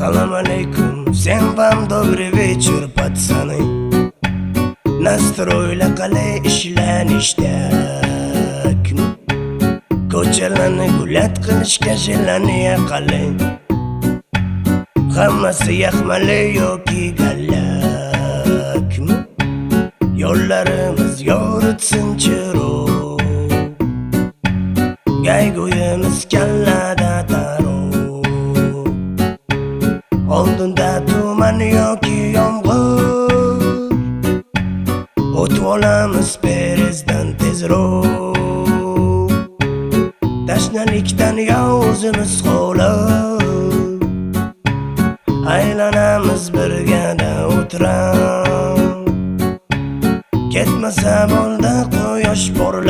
Салам алейкум, всем вам добрый вечер, пацаны. Настройla qalay ishlanishdak, ko'chalarni gulat qilishga jilaniya qalay. Hammasi yaxmali yoki gallak, yo'llarimiz yoritsin chiroq, gayguyimiz kallada taro. Oldinda tuman yoki yomg'ir, o'tib olamiz perezdan tezroq. Tashnalikdan o'zimiz xo'lab, aylanamiz birgada o'tirib. Ketmasa bo'ldi quyosh porlab.